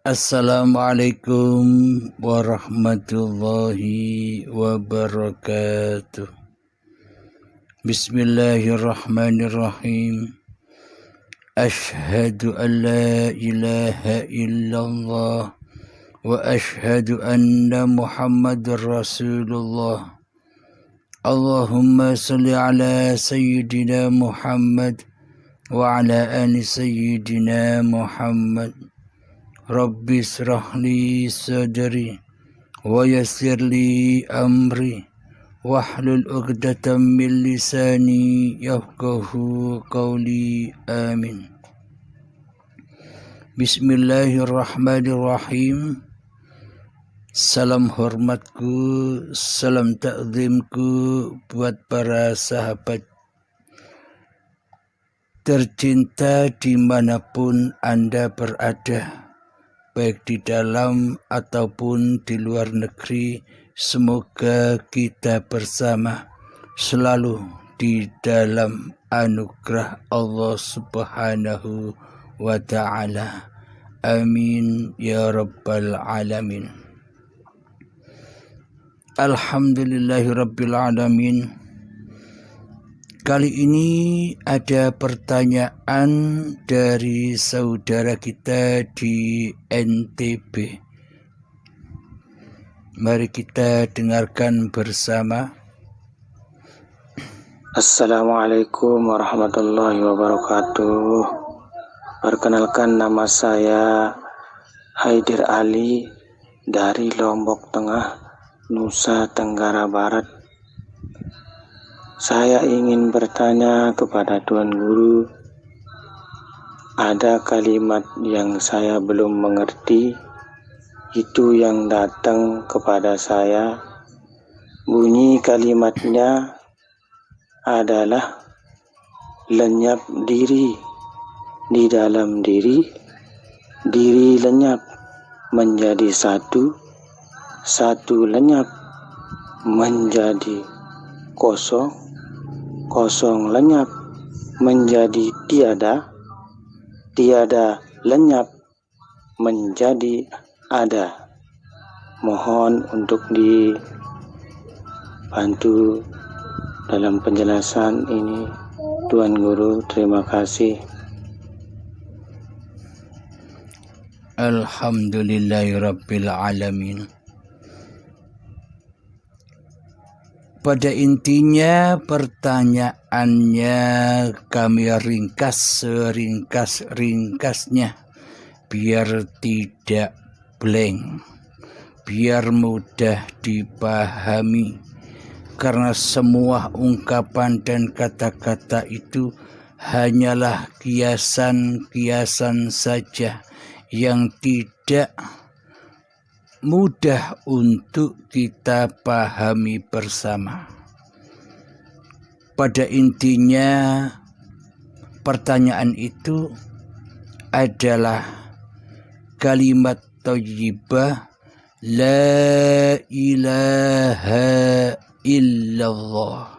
Assalamualaikum warahmatullahi wabarakatuh. Bismillahirrahmanirrahim. Ashhadu an la ilaha illallah wa ashhadu anna Muhammadar Rasulullah. Allahumma salli ala sayyidina Muhammad wa ala ali sayyidina Muhammad. Rabbi srahli sadri wa yassirli amri wahlul 'uqdatam min lisani yafqahu qawli. Amin. Bismillahirrahmanirrahim. Salam hormatku, salam takzimku buat para sahabat tercinta dimanapun Anda berada, baik di dalam ataupun di luar negeri. Semoga kita bersama selalu di dalam anugerah Allah Subhanahu wa ta'ala. Amin ya rabbal alamin. Alhamdulillahi rabbil alamin. Kali ini ada pertanyaan dari saudara kita di NTB. Mari kita dengarkan bersama. Assalamualaikum warahmatullahi wabarakatuh. Perkenalkan, nama saya Haidir Ali dari Lombok Tengah, Nusa Tenggara Barat. Saya ingin bertanya kepada Tuan Guru. Ada kalimat yang saya belum mengerti, itu yang datang kepada saya. Bunyi kalimatnya adalah lenyap diri di dalam diri, diri lenyap menjadi satu, satu lenyap menjadi kosong, kosong lenyap menjadi tiada, tiada lenyap menjadi ada. Mohon untuk dibantu dalam penjelasan ini, Tuan Guru. Terima kasih. Alhamdulillahirabbil alamin. Pada intinya pertanyaannya kami ringkas seringkas-ringkasnya biar tidak blank, biar mudah dipahami, karena semua ungkapan dan kata-kata itu hanyalah kiasan-kiasan saja yang tidak mudah untuk kita pahami bersama. Pada intinya pertanyaan itu adalah kalimat thayyibah la ilaha illallah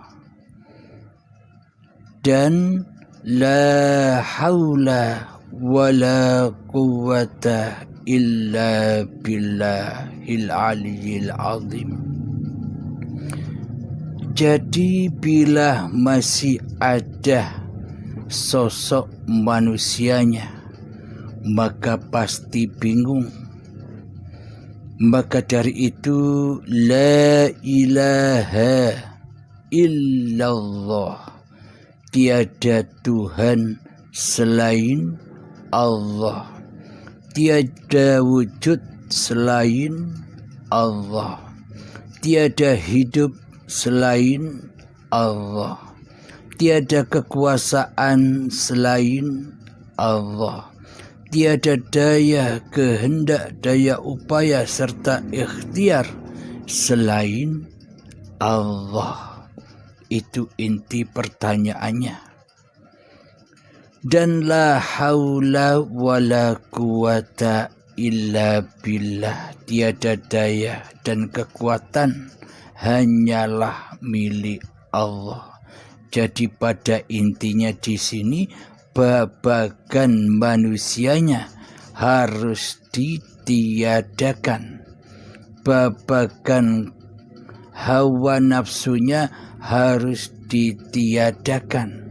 dan la haula wala quwwata illa billahil aliyyil azim. Jadi bila masih ada sosok manusianya, maka pasti bingung. Maka dari itu la ilaha illallah, tiada Tuhan selain Allah, tiada wujud selain Allah, tiada hidup selain Allah, tiada kekuasaan selain Allah, tiada daya kehendak, daya upaya serta ikhtiar selain Allah. Itu inti pertanyaannya. Dan la haula wala quwata illa billah, tiada daya dan kekuatan hanyalah milik Allah. Jadi pada intinya di sini babagan manusianya harus ditiadakan. Babagan hawa nafsunya harus ditiadakan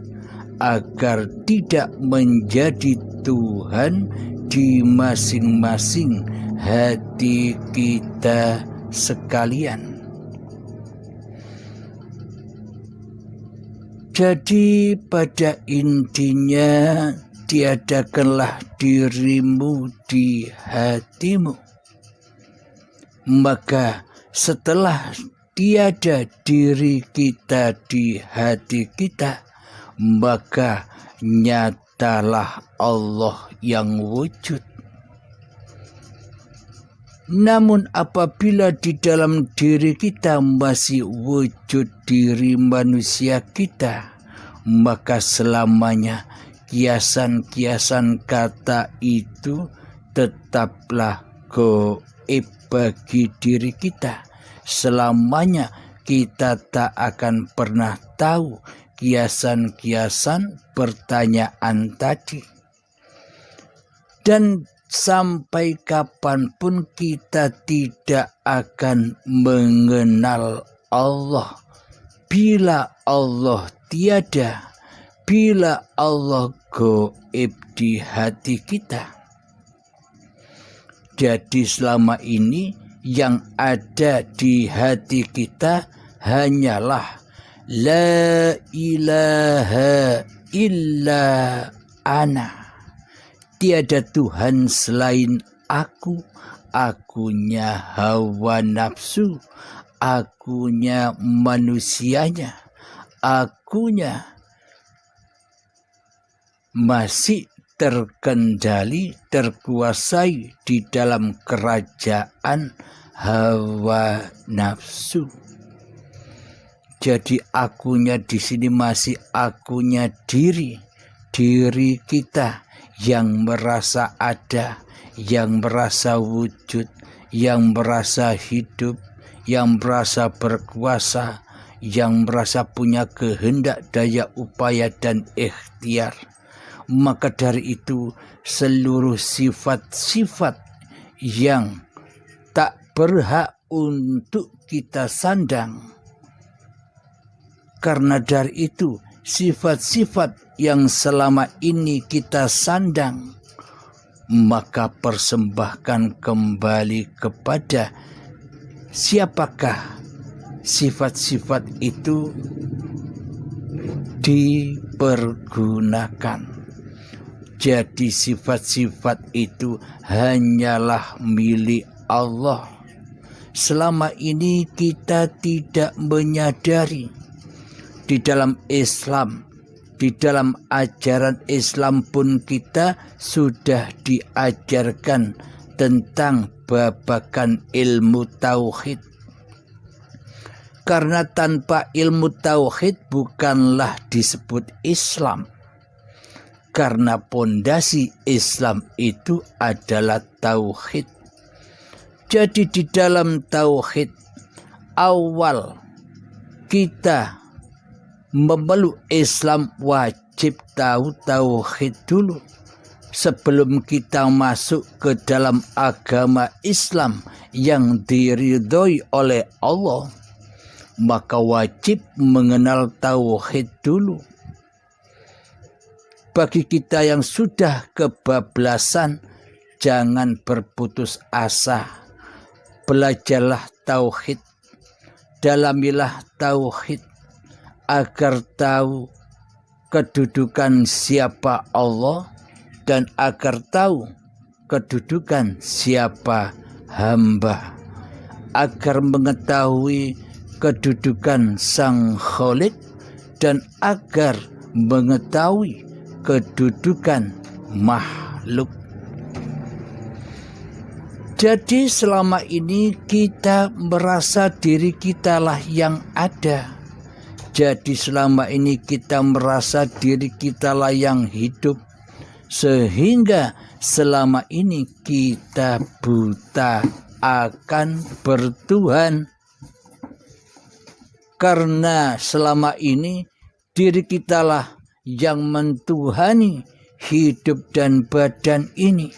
agar tidak menjadi Tuhan di masing-masing hati kita sekalian. Jadi pada intinya tiadakanlah dirimu di hatimu. Maka setelah tiada diri kita di hati kita, maka nyatalah Allah yang wujud. Namun apabila di dalam diri kita masih wujud diri manusia kita, maka selamanya kiasan-kiasan kata itu tetaplah gaib bagi diri kita. Selamanya kita tak akan pernah tahu kiasan-kiasan pertanyaan tadi. Dan sampai kapanpun kita tidak akan mengenal Allah. Bila Allah tiada, bila Allah gaib di hati kita. Jadi selama ini yang ada di hati kita hanyalah la ilaha illa ana. Tiada Tuhan selain aku, akunya hawa nafsu, akunya manusianya, akunya masih terkendali, terkuasai di dalam kerajaan hawa nafsu. Jadi akunya di sini masih akunya diri kita yang merasa ada, yang merasa wujud, yang merasa hidup, yang merasa berkuasa, yang merasa punya kehendak, daya upaya dan ikhtiar. Maka dari itu seluruh sifat-sifat yang tak berhak untuk kita sandang. Karena dari itu sifat-sifat yang selama ini kita sandang, maka persembahkan kembali kepada siapakah sifat-sifat itu dipergunakan. Jadi sifat-sifat itu hanyalah milik Allah. Selama ini kita tidak menyadari di dalam Islam, di dalam ajaran Islam pun kita sudah diajarkan tentang babakan ilmu tauhid. Karena tanpa ilmu tauhid bukanlah disebut Islam. Karena pondasi Islam itu adalah tauhid. Jadi di dalam tauhid awal kita memeluk Islam wajib tahu tauhid dulu. Sebelum kita masuk ke dalam agama Islam yang diridhoi oleh Allah, maka wajib mengenal tauhid dulu. Bagi kita yang sudah kebablasan, jangan berputus asa. Belajarlah tauhid, dalamilah tauhid, agar tahu kedudukan siapa Allah dan agar tahu kedudukan siapa hamba, agar mengetahui kedudukan Sang Khalik dan agar mengetahui kedudukan makhluk. Jadi selama ini kita merasa diri kitalah yang ada. Jadi selama ini kita merasa diri kitalah yang hidup. Sehingga selama ini kita buta akan bertuhan. Karena selama ini diri kitalah yang mentuhani hidup dan badan ini.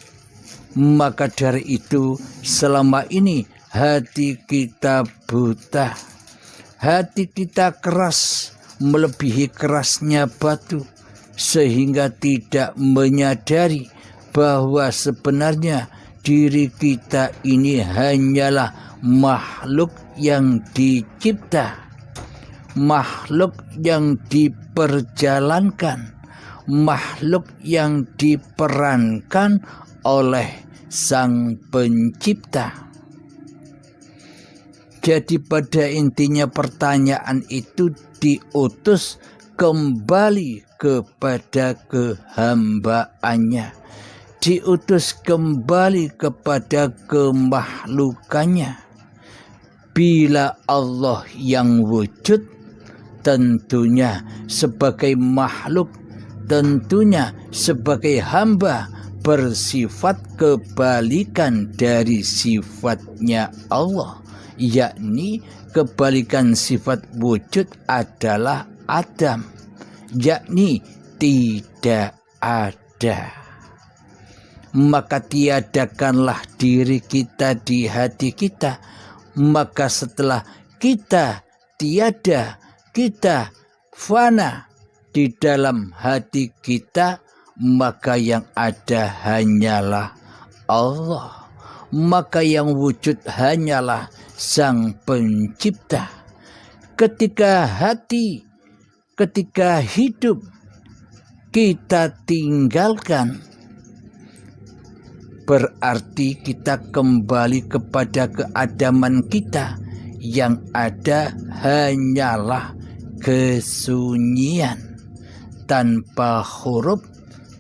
Maka dari itu selama ini hati kita buta, hati kita keras melebihi kerasnya batu, sehingga tidak menyadari bahwa sebenarnya diri kita ini hanyalah makhluk yang dicipta, makhluk yang diperjalankan, makhluk yang diperankan oleh Sang Pencipta. Jadi pada intinya pertanyaan itu diutus kembali kepada kehambaannya, diutus kembali kepada kemakhlukannya. Bila Allah yang wujud, tentunya sebagai makhluk, tentunya sebagai hamba bersifat kebalikan dari sifatnya Allah, yakni kebalikan sifat wujud adalah Adam, yakni tidak ada. Maka tiadakanlah diri kita di hati kita, maka setelah kita tiada, kita fana di dalam hati kita, maka yang ada hanyalah Allah, maka yang wujud hanyalah Sang Pencipta. Ketika hidup kita tinggalkan, berarti kita kembali kepada keadaman kita, yang ada hanyalah kesunyian, tanpa huruf,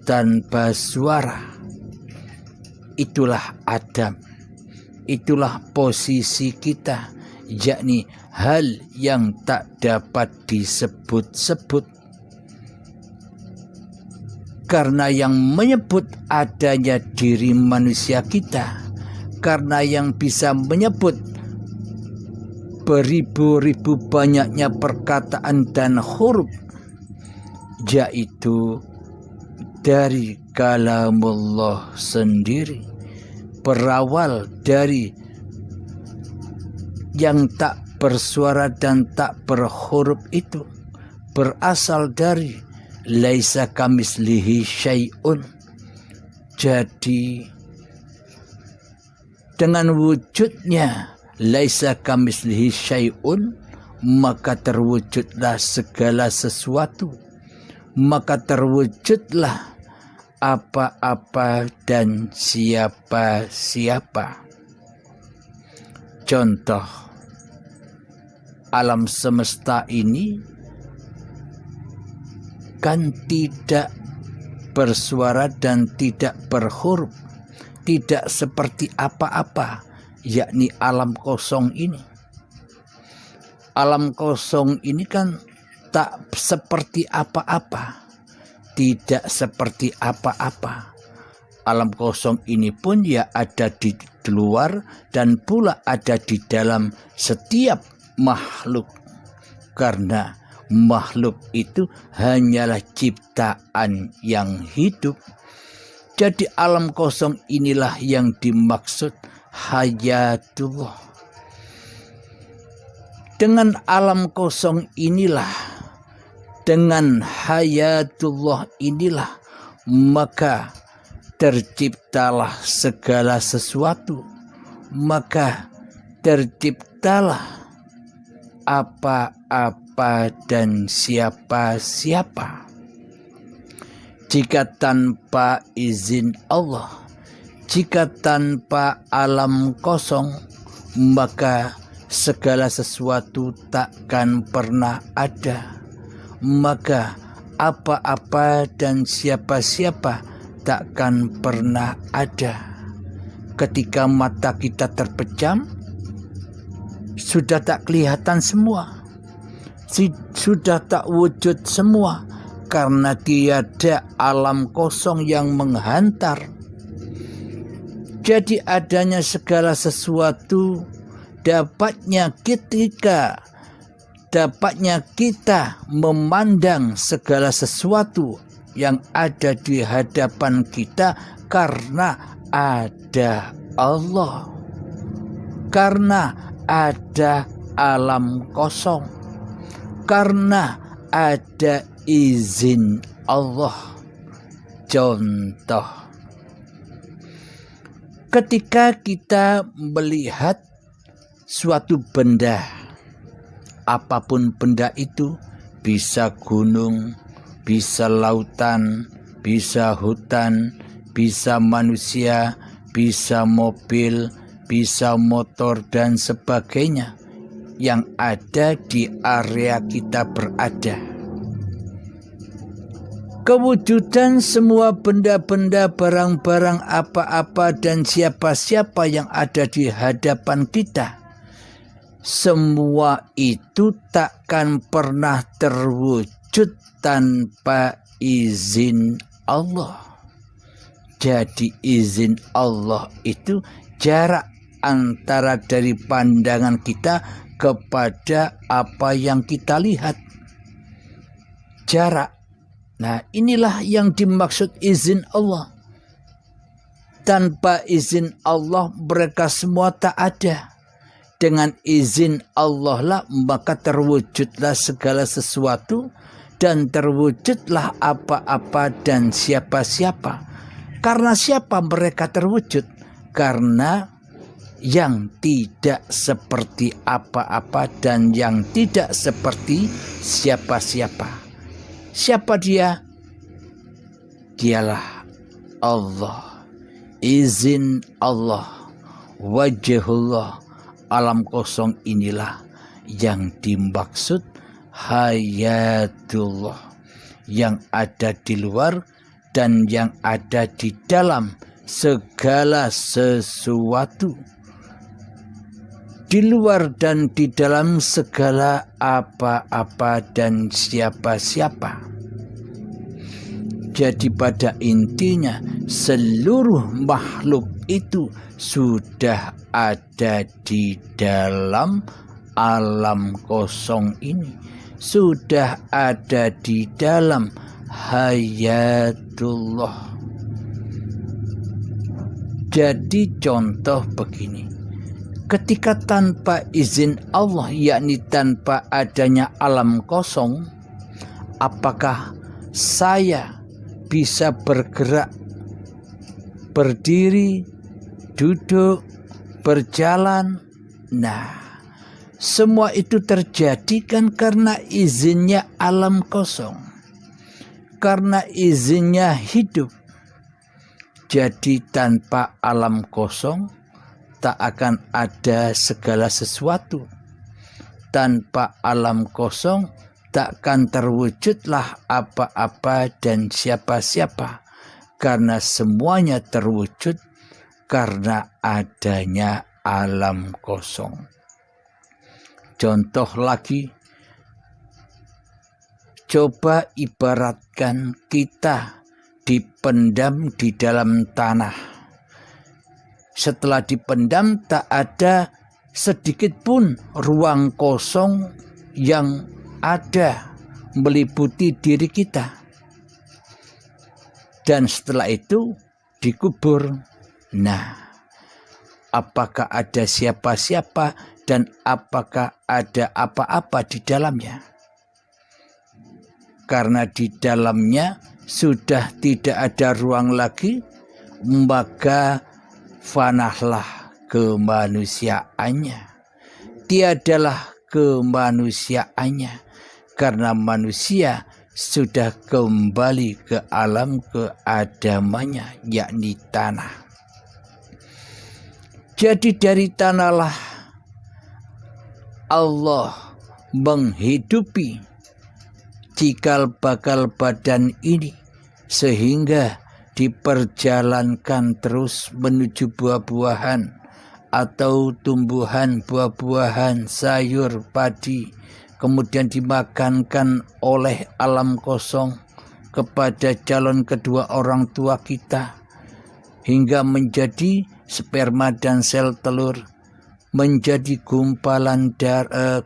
tanpa suara. Itulah Adam, itulah posisi kita, yakni hal yang tak dapat disebut-sebut. Karena yang menyebut adanya diri manusia kita, karena yang bisa menyebut beribu-ribu banyaknya perkataan dan huruf, yaitu dari kalamullah sendiri, berawal dari yang tak bersuara dan tak berhuruf itu, berasal dari laisa kamislihi syai'un. Jadi dengan wujudnya laisa kamislihi syai'un, maka terwujudlah segala sesuatu, maka terwujudlah apa-apa dan siapa-siapa. Contoh, alam semesta ini kan tidak bersuara dan tidak berhuruf, tidak seperti apa-apa, yakni alam kosong ini. Alam kosong ini kan tak seperti apa-apa, tidak seperti apa-apa. Alam kosong ini pun ya ada di luar dan pula ada di dalam setiap makhluk, karena makhluk itu hanyalah ciptaan yang hidup. Jadi alam kosong inilah yang dimaksud hayatullah. Dengan alam kosong inilah, dengan hayatullah inilah, maka terciptalah segala sesuatu, maka terciptalah apa-apa dan siapa-siapa. Jika tanpa izin Allah, jika tanpa alam kosong, maka segala sesuatu takkan pernah ada, maka apa-apa dan siapa-siapa takkan pernah ada. Ketika mata kita terpejam, sudah tak kelihatan semua, sudah tak wujud semua, karena tiada alam kosong yang menghantar. Jadi adanya segala sesuatu dapatnya kita memandang segala sesuatu yang ada di hadapan kita karena ada Allah, karena ada alam kosong, karena ada izin Allah. Contoh, ketika kita melihat suatu benda, apapun benda itu, bisa gunung, bisa lautan, bisa hutan, bisa manusia, bisa mobil, bisa motor dan sebagainya yang ada di area kita berada. Kewujudan semua benda-benda, barang-barang, apa-apa dan siapa-siapa yang ada di hadapan kita, semua itu takkan pernah terwujud tanpa izin Allah. Jadi izin Allah itu jarak antara dari pandangan kita kepada apa yang kita lihat. Jarak. Nah, inilah yang dimaksud izin Allah. Tanpa izin Allah mereka semua tak ada. Dengan izin Allah lah maka terwujudlah segala sesuatu dan terwujudlah apa-apa dan siapa-siapa. Karena siapa mereka terwujud? Karena yang tidak seperti apa-apa dan yang tidak seperti siapa-siapa. Siapa dia? Dialah Allah. Izin Allah, wajhullah, alam kosong inilah yang dimaksud hayatullah, yang ada di luar dan yang ada di dalam segala sesuatu, di luar dan di dalam segala apa-apa dan siapa-siapa. Jadi pada intinya seluruh makhluk itu sudah ada di dalam alam kosong ini, sudah ada di dalam hayatullah. Jadi contoh begini, ketika tanpa izin Allah, yakni tanpa adanya alam kosong, apakah saya bisa bergerak, berdiri, duduk, berjalan? Nah, semua itu terjadi kan karena izinnya alam kosong, karena izinnya hidup. Jadi tanpa alam kosong tak akan ada segala sesuatu. Tanpa alam kosong takkan terwujudlah apa-apa dan siapa-siapa, karena semuanya terwujud karena adanya alam kosong. Contoh lagi, coba ibaratkan kita dipendam di dalam tanah. Setelah dipendam tak ada sedikit pun ruang kosong yang ada meliputi diri kita. Dan setelah itu dikubur. Nah, apakah ada siapa-siapa dan apakah ada apa-apa di dalamnya? Karena di dalamnya sudah tidak ada ruang lagi, maka fanahlah kemanusiaannya. Tiadalah kemanusiaannya. Karena manusia sudah kembali ke alam keadamannya, yakni tanah. Jadi dari tanahlah Allah menghidupi cikal bakal badan ini, sehingga diperjalankan terus menuju buah-buahan atau tumbuhan, buah-buahan, sayur, padi, kemudian dimakankan oleh alam kosong kepada calon kedua orang tua kita, hingga menjadi sperma dan sel telur, menjadi gumpalan darah,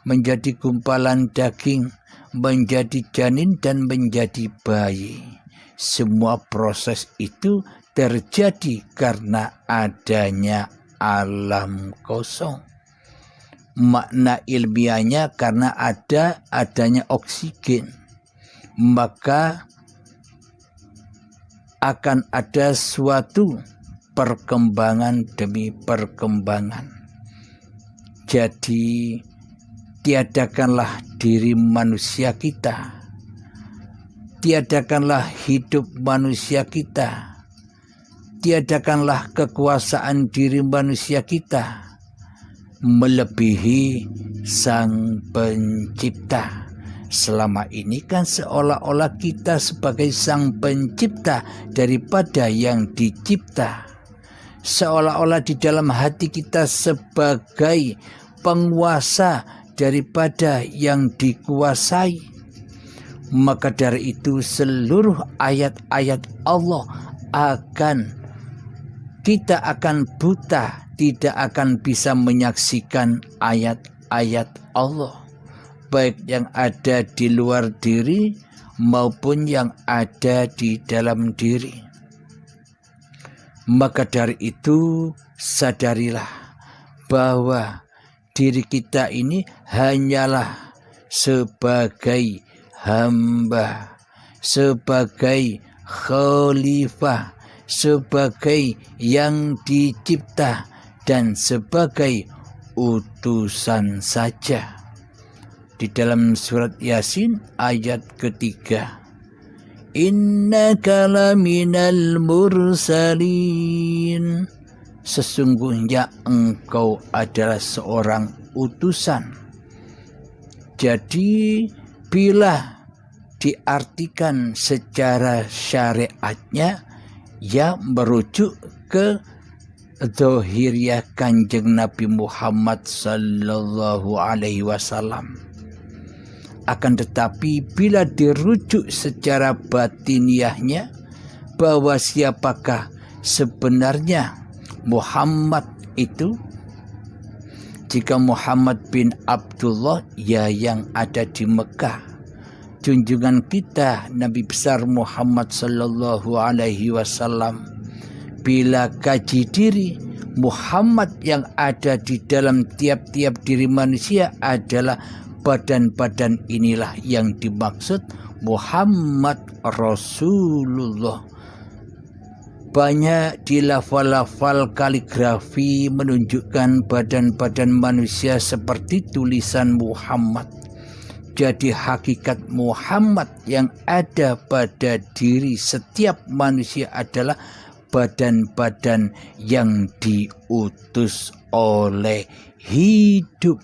menjadi gumpalan daging, menjadi janin dan menjadi bayi. Semua proses itu terjadi karena adanya alam kosong. Makna ilmiahnya karena adanya oksigen, maka akan ada suatu perkembangan demi perkembangan. Jadi tiadakanlah diri manusia kita, tiadakanlah hidup manusia kita, tiadakanlah kekuasaan diri manusia kita melebihi Sang Pencipta. Selama ini kan seolah-olah kita sebagai Sang Pencipta daripada yang dicipta. Seolah-olah di dalam hati kita sebagai penguasa daripada yang dikuasai. Maka dari itu seluruh ayat-ayat Allah kita akan buta, tidak akan bisa menyaksikan ayat-ayat Allah, baik yang ada di luar diri maupun yang ada di dalam diri. Maka dari itu sadarilah bahwa diri kita ini hanyalah sebagai hamba, sebagai khalifah, sebagai yang dicipta, dan sebagai utusan saja. Di dalam surat Yasin ayat ketiga, innaka laminal mursalin, sesungguhnya engkau adalah seorang utusan. Jadi bila diartikan secara syariatnya, ya merujuk ke zahiriah Kanjeng Nabi Muhammad sallallahu alaihi wasallam. Akan tetapi bila dirujuk secara batiniahnya, bahwa siapakah sebenarnya Muhammad itu? Jika Muhammad bin Abdullah, ya yang ada di Mekah. Junjungan kita Nabi besar Muhammad sallallahu alaihi wasallam, bila kaji diri, Muhammad yang ada di dalam tiap-tiap diri manusia adalah badan-badan inilah yang dimaksud Muhammad Rasulullah. Banyak di lafal-lafal kaligrafi menunjukkan badan-badan manusia seperti tulisan Muhammad. Jadi hakikat Muhammad yang ada pada diri setiap manusia adalah badan-badan yang diutus oleh hidup,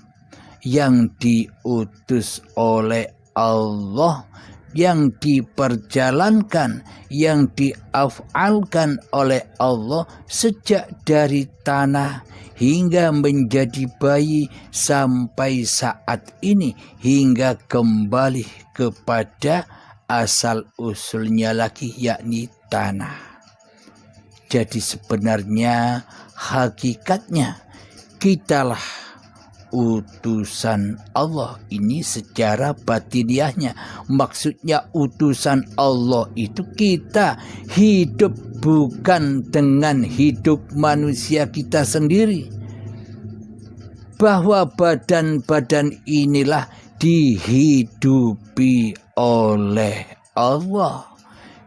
yang diutus oleh Allah, yang diperjalankan, yang diafalkan oleh Allah sejak dari tanah hingga menjadi bayi sampai saat ini, hingga kembali kepada asal usulnya lagi, yakni tanah. Jadi sebenarnya hakikatnya kitalah utusan Allah ini secara batiniahnya. Maksudnya utusan Allah itu kita hidup bukan dengan hidup manusia kita sendiri. Bahwa badan-badan inilah dihidupi oleh Allah,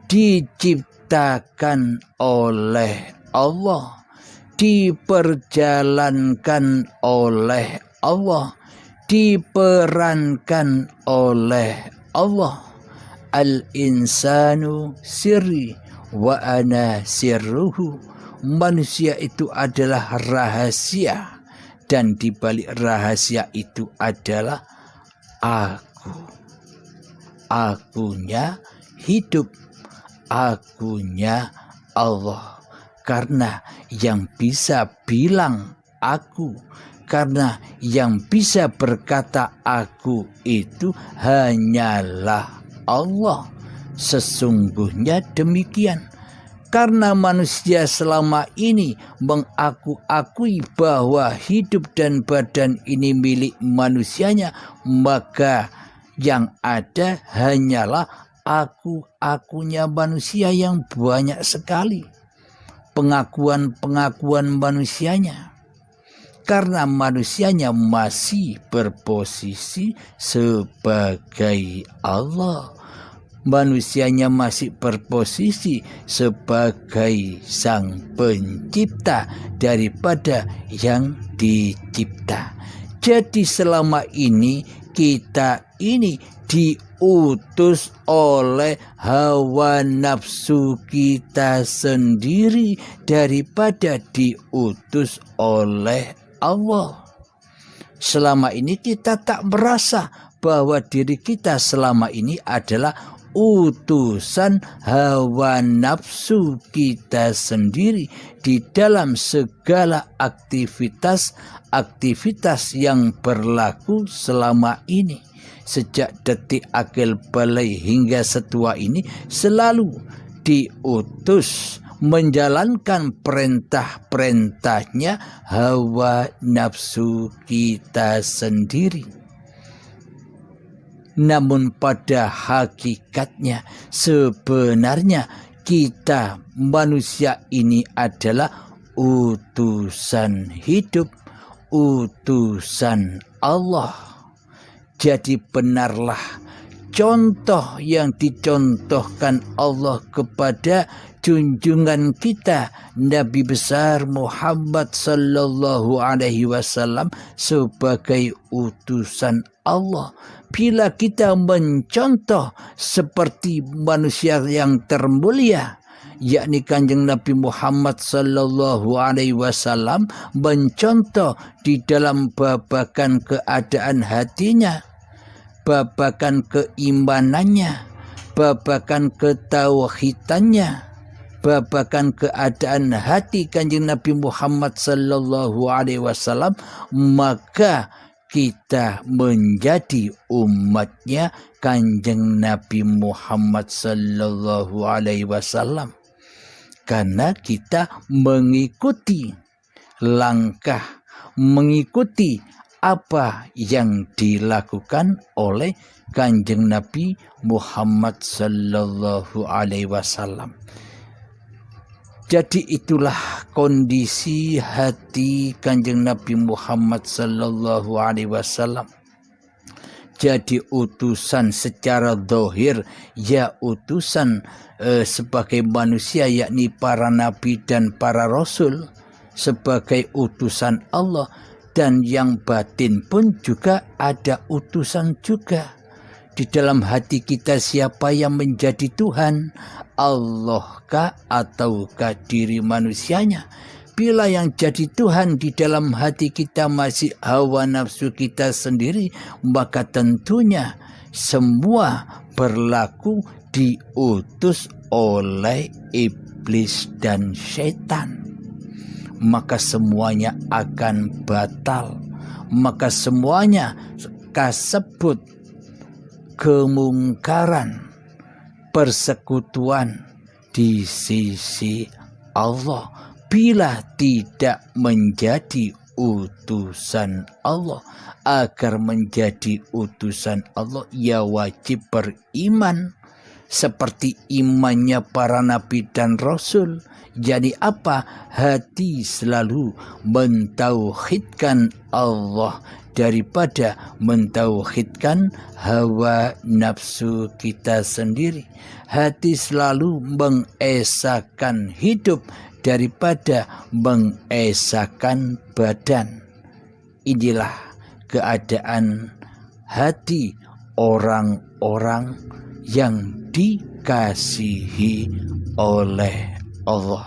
diciptakan oleh Allah, diperjalankan oleh Allah, diperankan oleh Allah. Al-insanu sirri wa ana sirruhu. Manusia itu adalah rahasia, dan di balik rahasia itu adalah aku. Akunya hidup, akunya Allah. Karena yang bisa bilang aku, karena yang bisa berkata aku itu hanyalah Allah. Sesungguhnya demikian. Karena manusia selama ini mengaku-akui bahwa hidup dan badan ini milik manusianya, maka yang ada hanyalah aku-akunya manusia yang banyak sekali. pengakuan-pengakuan manusianya. Karena manusianya masih berposisi sebagai Allah. Manusianya masih berposisi sebagai sang pencipta daripada yang dicipta. Jadi selama ini kita ini diutus oleh hawa nafsu kita sendiri daripada diutus oleh Allah. Selama ini kita tak merasa bahwa diri kita selama ini adalah utusan hawa nafsu kita sendiri di dalam segala aktivitas yang berlaku selama ini. Sejak detik akil balai hingga setua ini selalu diutus menjalankan perintah-perintahnya hawa nafsu kita sendiri. Namun pada hakikatnya sebenarnya kita manusia ini adalah utusan hidup, utusan Allah. Jadi benarlah contoh yang dicontohkan Allah kepada junjungan kita Nabi besar Muhammad sallallahu alaihi wasallam sebagai utusan Allah. Bila kita mencontoh seperti manusia yang termulia, yakni Kanjeng Nabi Muhammad sallallahu alaihi wasallam, mencontoh di dalam babakan keadaan hatinya, babakan keimanannya, babakan ketauhidannya, babakan keadaan hati Kanjeng Nabi Muhammad sallallahu alaihi wasallam, maka kita menjadi umatnya Kanjeng Nabi Muhammad sallallahu alaihi wasallam. Karena kita mengikuti langkah, mengikuti apa yang dilakukan oleh Kanjeng Nabi Muhammad sallallahu alaihi wasallam. Jadi itulah kondisi hati Kanjeng Nabi Muhammad sallallahu alaihi wasallam. Jadi utusan secara zahir, ya utusan sebagai manusia, yakni para nabi dan para rasul sebagai utusan Allah, dan yang batin pun juga ada utusan juga. Di dalam hati kita siapa yang menjadi Tuhan? Allah kah ataukah diri manusianya? Bila yang jadi Tuhan di dalam hati kita masih hawa nafsu kita sendiri, maka tentunya semua berlaku diutus oleh iblis dan setan. Maka semuanya akan batal. Maka semuanya kasebut kemungkaran, persekutuan di sisi Allah. Bila tidak menjadi utusan Allah, agar menjadi utusan Allah, ya wajib beriman seperti imannya para nabi dan rasul. Jadi apa? Hati selalu mentauhidkan Allah daripada mentauhidkan hawa nafsu kita sendiri. Hati selalu mengesahkan hidup daripada mengesahkan badan. Inilah keadaan hati orang-orang yang dikasihi oleh Allah.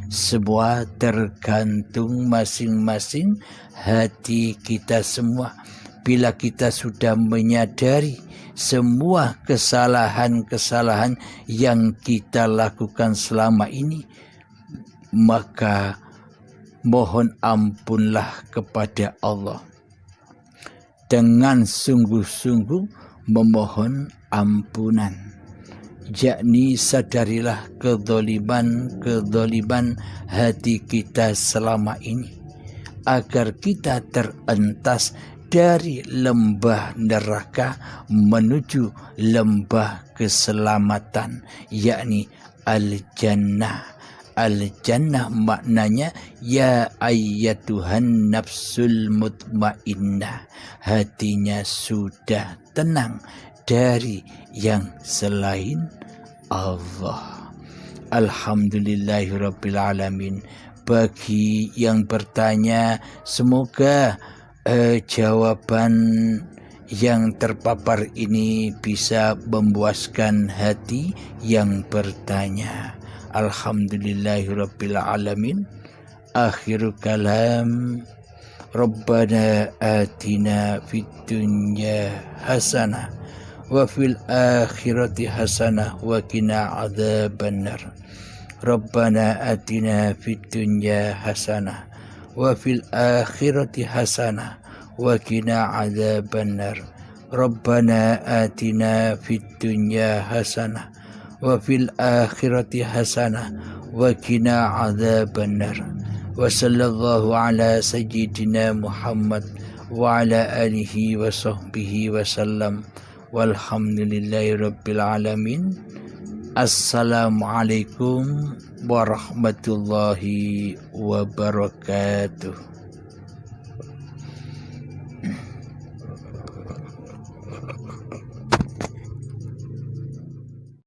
Semua tergantung masing-masing hati kita semua. Bila kita sudah menyadari semua kesalahan-kesalahan yang kita lakukan selama ini, maka mohon ampunlah kepada Allah dengan sungguh-sungguh memohon ampunan. Yakni sadarilah kezaliman hati kita selama ini, agar kita terentas dari lembah neraka menuju lembah keselamatan, yakni al-jannah. al-jannah maknanya ya ayyatuhan nafsul mutmainnah, hatinya sudah tenang dari yang selain Allah. Alhamdulillahirabbil alamin. Bagi yang bertanya, semoga jawaban yang terpapar ini bisa memuaskan hati yang bertanya. Alhamdulillahirabbil alamin. Akhirul kalam. Rabbana atina fid dunya hasanah wa fil akhirati hasanah wa qina adzabannar. Rabbana atina fid dunya hasanah wa fil akhirati hasanah wa qina adzabannar. Rabbana atina fid dunya hasanah wa fil akhirati hasanah wa qina adzabannar. Wa sallallahu ala sayyidina Muhammad wa ala alihi wa sahbihi wa sallam. Walhamdulillahi rabbil alamin. Assalamualaikum warahmatullahi wabarakatuh.